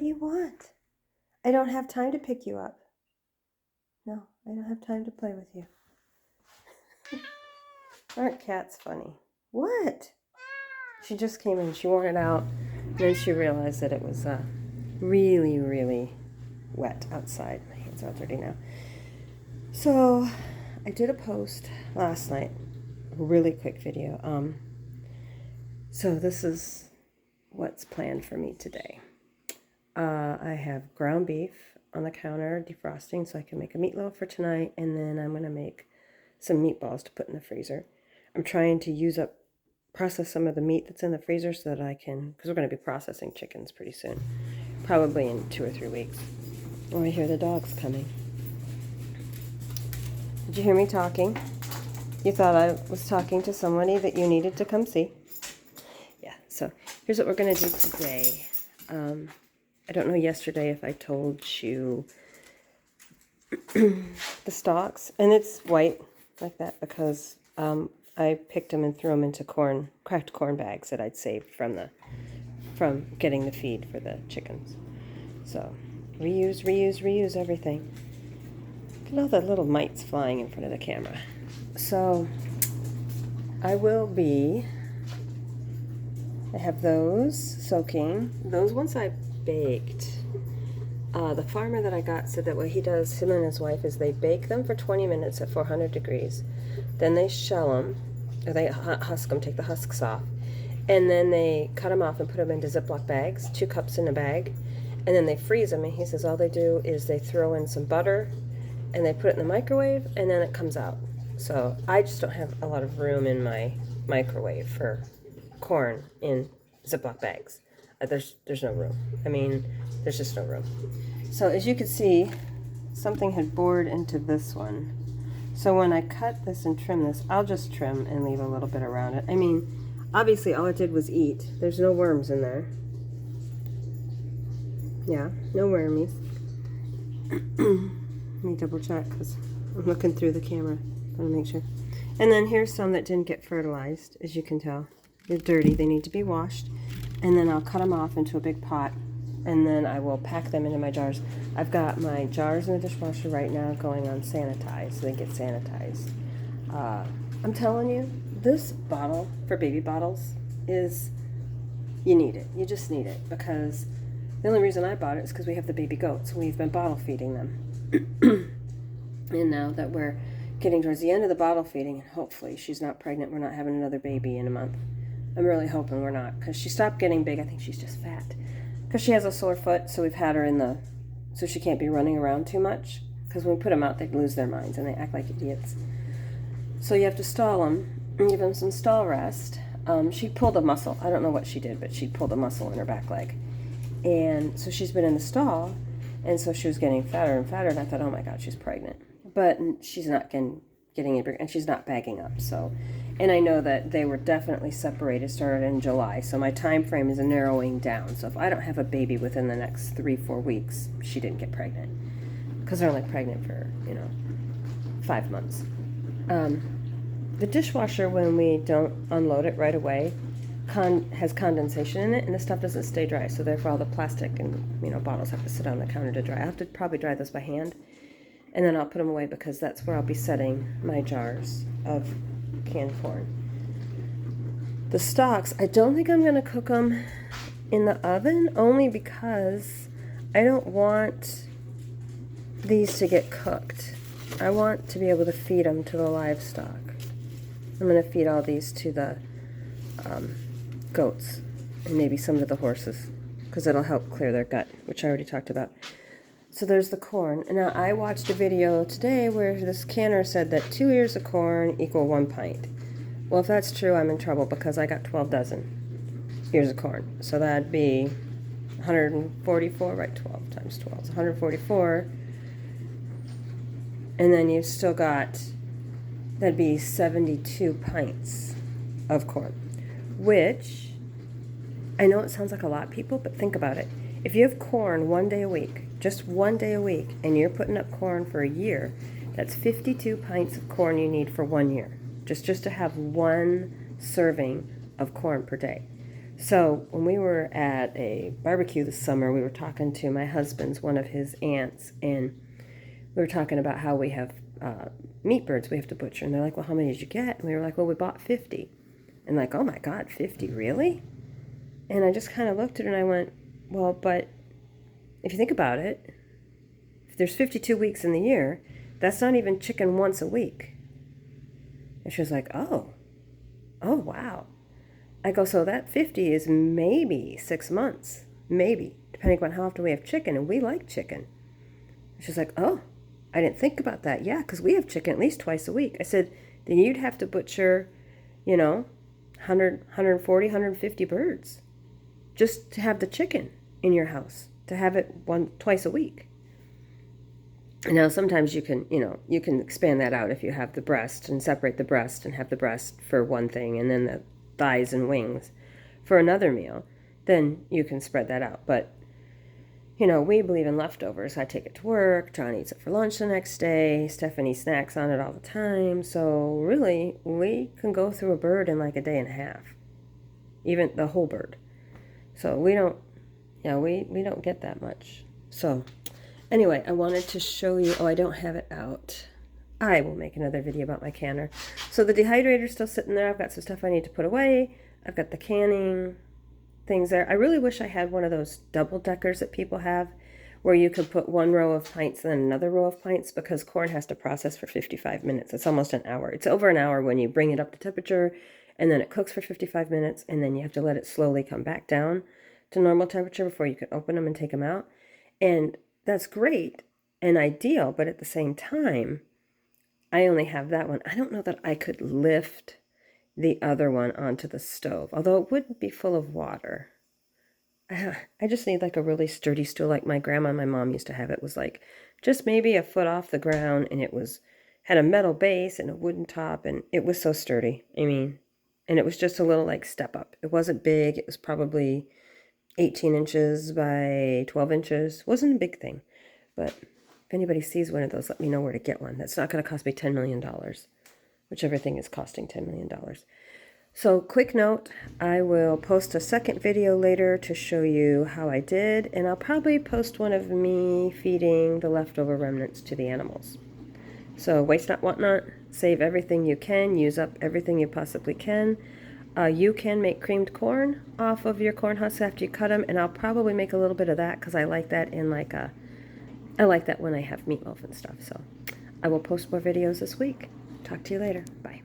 do you want? I don't have time to pick you up. No, I don't have time to play with you. Aren't cats funny? What? She just came in. She wore it out. And then she realized that it was really, really wet outside. My hands are dirty now. So I did a post last night. A really quick video. So this is what's planned for me today. I have ground beef on the counter defrosting so I can make a meatloaf for tonight, and then I'm going to make some meatballs to put in the freezer. I'm trying to process some of the meat that's in the freezer so that I can, because we're going to be processing chickens pretty soon, probably in 2 or 3 weeks. Oh, I hear the dogs coming. Did you hear me talking? You thought I was talking to somebody that you needed to come see? Yeah, so here's what we're going to do today. I don't know yesterday if I told you the stalks, and it's white like that because I picked them and threw them into cracked corn bags that I'd saved from getting the feed for the chickens. So reuse, reuse, reuse everything. Look at all the little mites flying in front of the camera. So I have those soaking. Those ones I baked. The farmer that I got said that what he does, him and his wife, is they bake them for 20 minutes at 400 degrees. Then they shell them, or they husk them, take the husks off. And then they cut them off and put them into Ziploc bags, 2 cups in a bag. And then they freeze them. And he says all they do is they throw in some butter and they put it in the microwave and then it comes out. So I just don't have a lot of room in my microwave for corn in Ziploc bags. There's no room. I mean, there's just no room. So as you can see, something had bored into this one. So when I cut this and trim this, I'll just trim and leave a little bit around it. I mean, obviously all it did was eat. There's no worms in there. Yeah, no wormies. Let me double check because I'm looking through the camera. I want to make sure. And then here's some that didn't get fertilized, as you can tell. They're dirty. They need to be washed. And then I'll cut them off into a big pot, and then I will pack them into my jars. I've got my jars in the dishwasher right now going on sanitize, so they get sanitized. I'm telling you, this bottle for baby bottles you need it. You just need it, because the only reason I bought it is because we have the baby goats. We've been bottle feeding them. And now that we're getting towards the end of the bottle feeding, and hopefully she's not pregnant, we're not having another baby in a month. I'm really hoping we're not, because she stopped getting big. I think she's just fat. Because she has a sore foot, so we've had her so she can't be running around too much. Because when we put them out, they lose their minds and they act like idiots. So you have to stall them and give them some stall rest. She pulled a muscle. I don't know what she did, but she pulled a muscle in her back leg. And so she's been in the stall, and so she was getting fatter and fatter, and I thought, oh my God, she's pregnant. But she's not getting any bigger, and she's not bagging up, so... And I know that they were definitely separated, started in July, so my time frame is narrowing down. So if I don't have a baby within the next 3-4 weeks, she didn't get pregnant. Because they're only pregnant for, 5 months. The dishwasher, when we don't unload it right away, has condensation in it, and the stuff doesn't stay dry. So therefore all the plastic and, bottles have to sit on the counter to dry. I have to probably dry those by hand. And then I'll put them away because that's where I'll be setting my jars of canned corn. The stalks, I don't think I'm going to cook them in the oven, only because I don't want these to get cooked. I want to be able to feed them to the livestock. I'm going to feed all these to the goats and maybe some to the horses, because it'll help clear their gut, which I already talked about. So there's the corn. And now I watched a video today where this canner said that 2 ears of corn equal 1 pint. Well, if that's true, I'm in trouble because I got 12 dozen ears of corn. So that'd be 144, right? 12 times 12 is 144. And then you've still got, that'd be 72 pints of corn, which I know it sounds like a lot, people, but think about it. If you have corn 1 day a week, just 1 day a week, and you're putting up corn for a year, that's 52 pints of corn you need for 1 year. Just to have 1 serving of corn per day. So when we were at a barbecue this summer, we were talking to my husband's, one of his aunts, and we were talking about how we have meat birds we have to butcher. And they're like, well, how many did you get? And we were like, well, we bought 50. And like, oh my God, 50, really? And I just kind of looked at her and I went, well, but if you think about it, if there's 52 weeks in the year, that's not even chicken once a week. And she was like, oh, wow. I go, so that 50 is maybe 6 months, maybe, depending on how often we have chicken, and we like chicken. She's like, oh, I didn't think about that. Yeah, because we have chicken at least twice a week. I said, then you'd have to butcher, 100, 140, 150 birds just to have the chicken in your house, to have it twice a week. Now, sometimes you can expand that out if you have the breast and separate the breast and have the breast for one thing and then the thighs and wings for another meal. Then you can spread that out. But, we believe in leftovers. I take it to work. John eats it for lunch the next day. Stephanie snacks on it all the time. So really, we can go through a bird in like a day and a half, even the whole bird. So we don't get that much. So anyway, I wanted to show you, I don't have it out. I will make another video about my canner. So the dehydrator's still sitting there. I've got some stuff I need to put away. I've got the canning things there. I really wish I had one of those double deckers that people have where you could put one row of pints and then another row of pints, because corn has to process for 55 minutes. It's almost an hour. It's over an hour when you bring it up to temperature, and then it cooks for 55 minutes, and then you have to let it slowly come back down to normal temperature before you can open them and take them out. And that's great and ideal, but at the same time, I only have that one. I don't know that I could lift the other one onto the stove, although it would be full of water. I just need like a really sturdy stool like my grandma and my mom used to have. It was like just maybe a foot off the ground, and it had a metal base and a wooden top, and it was so sturdy. And it was just a little like step up. It wasn't big. It was probably 18 inches by 12 inches. Wasn't a big thing. But if anybody sees one of those, let me know where to get one. That's not going to cost me $10 million, which everything is costing $10 million. So quick note, I will post a second video later to show you how I did, and I'll probably post one of me feeding the leftover remnants to the animals. So waste not, want not, save everything you can, use up everything you possibly can. You can make creamed corn off of your corn husks after you cut them, and I'll probably make a little bit of that because I like that I like that when I have meatloaf and stuff. So I will post more videos this week. Talk to you later. Bye.